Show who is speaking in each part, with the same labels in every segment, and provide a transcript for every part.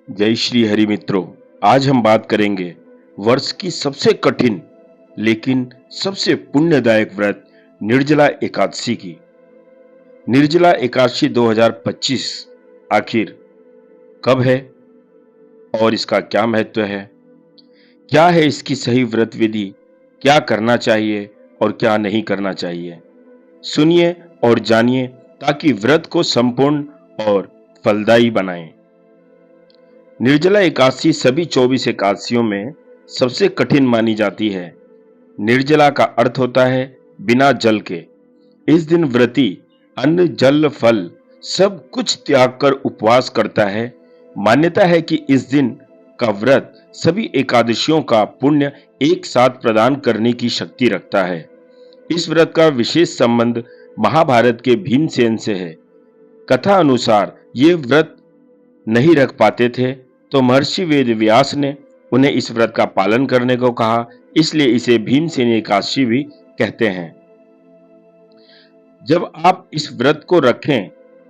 Speaker 1: जय श्री हरि मित्रों। आज हम बात करेंगे वर्ष की सबसे कठिन लेकिन सबसे पुण्यदायक व्रत निर्जला एकादशी की। निर्जला एकादशी 2025 आखिर कब है और इसका क्या महत्व है? क्या है इसकी सही व्रत विधि? क्या करना चाहिए और क्या नहीं करना चाहिए? सुनिए और जानिए ताकि व्रत को संपूर्ण और फलदायी बनाएं। निर्जला एकादशी सभी 24 एकादशियों में सबसे कठिन मानी जाती है। निर्जला का अर्थ होता है बिना जल के। इस दिन व्रती अन्न जल फल सब कुछ त्याग कर उपवास करता है। मान्यता है कि इस दिन का व्रत सभी एकादशियों का पुण्य एक साथ प्रदान करने की शक्ति रखता है। इस व्रत का विशेष संबंध महाभारत के भीमसेन से है। कथा अनुसार ये व्रत नहीं रख पाते थे तो महर्षि वेद व्यास ने उन्हें इस व्रत का पालन करने को कहा, इसलिए इसे भीमसेनी एकादशी भी कहते हैं। जब आप इस व्रत को रखें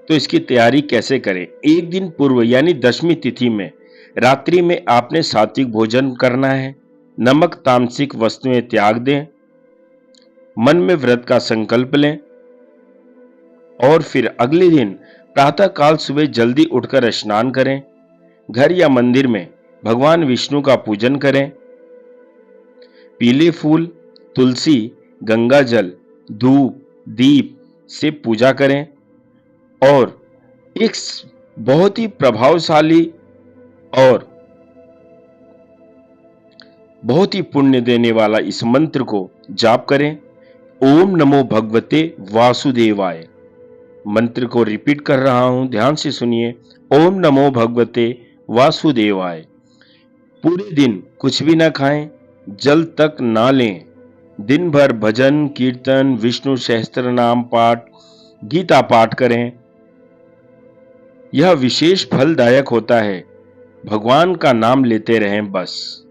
Speaker 1: तो इसकी तैयारी कैसे करें? एक दिन पूर्व यानी दशमी तिथि में रात्रि में आपने सात्विक भोजन करना है। नमक तामसिक वस्तुएं त्याग दें। मन में व्रत का संकल्प लें और फिर अगले दिन प्रातः काल सुबह जल्दी उठकर स्नान करें। घर या मंदिर में भगवान विष्णु का पूजन करें। पीले फूल, तुलसी, गंगा जल, धूप, दीप से पूजा करें और एक बहुत ही प्रभावशाली और बहुत ही पुण्य देने वाला इस मंत्र को जाप करें। ओम नमो भगवते वासुदेवाय। मंत्र को रिपीट कर रहा हूं, ध्यान से सुनिए। ओम नमो भगवते वासुदेवाय। पूरे दिन कुछ भी ना खाएं, जल तक ना लें। दिन भर भजन कीर्तन, विष्णु सहस्त्र नाम पाठ, गीता पाठ करें। यह विशेष फलदायक होता है। भगवान का नाम लेते रहें बस।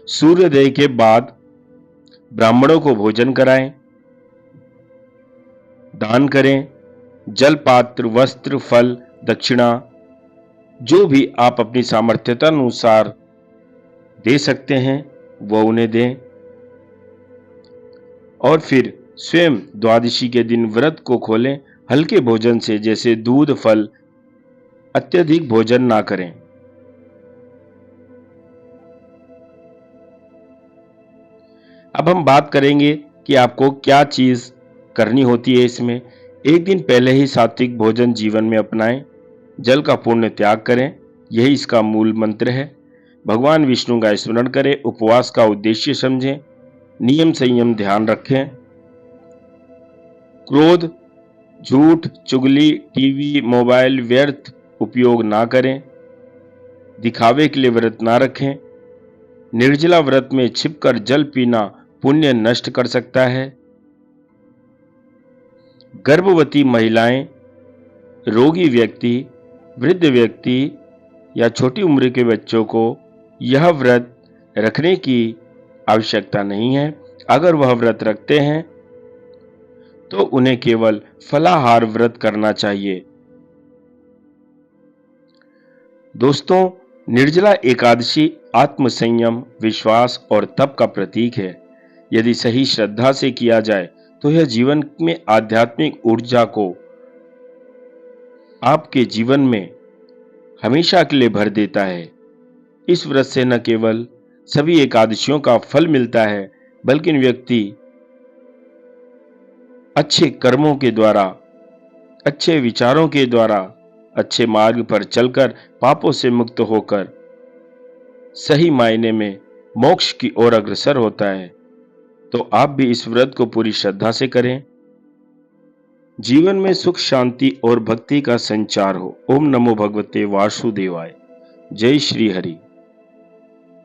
Speaker 1: सूर्योदय के बाद ब्राह्मणों को भोजन कराएं, दान करें। जल पात्र, वस्त्र, फल, दक्षिणा जो भी आप अपनी सामर्थ्यता अनुसार दे सकते हैं वो उन्हें दें। और फिर स्वयं द्वादशी के दिन व्रत को खोलें। हल्के भोजन से, जैसे दूध, फल, अत्यधिक भोजन ना करें। अब हम बात करेंगे कि आपको क्या चीज करनी होती है इसमें। एक दिन पहले ही सात्विक भोजन जीवन में अपनाएं। जल का पूर्ण त्याग करें, यही इसका मूल मंत्र है। भगवान विष्णु का स्मरण करें। उपवास का उद्देश्य समझें। नियम संयम ध्यान रखें। क्रोध, झूठ, चुगली, टीवी, मोबाइल व्यर्थ उपयोग ना करें। दिखावे के लिए व्रत ना रखें। निर्जला व्रत में छिपकर जल पीना पुण्य नष्ट कर सकता है। गर्भवती महिलाएं, रोगी व्यक्ति, वृद्ध व्यक्ति या छोटी उम्र के बच्चों को यह व्रत रखने की आवश्यकता नहीं है। अगर वह व्रत रखते हैं तो उन्हें केवल फलाहार व्रत करना चाहिए। दोस्तों, निर्जला एकादशी आत्मसंयम, विश्वास और तप का प्रतीक है। यदि सही श्रद्धा से किया जाए तो यह जीवन में आध्यात्मिक ऊर्जा को आपके जीवन में हमेशा के लिए भर देता है। इस व्रत से न केवल सभी एकादशियों का फल मिलता है, बल्कि व्यक्ति अच्छे कर्मों के द्वारा, अच्छे विचारों के द्वारा, अच्छे मार्ग पर चलकर पापों से मुक्त होकर सही मायने में मोक्ष की ओर अग्रसर होता है। तो आप भी इस व्रत को पूरी श्रद्धा से करें। जीवन में सुख, शांति और भक्ति का संचार हो। ओम नमो भगवते वासुदेवाय। जय श्री हरि।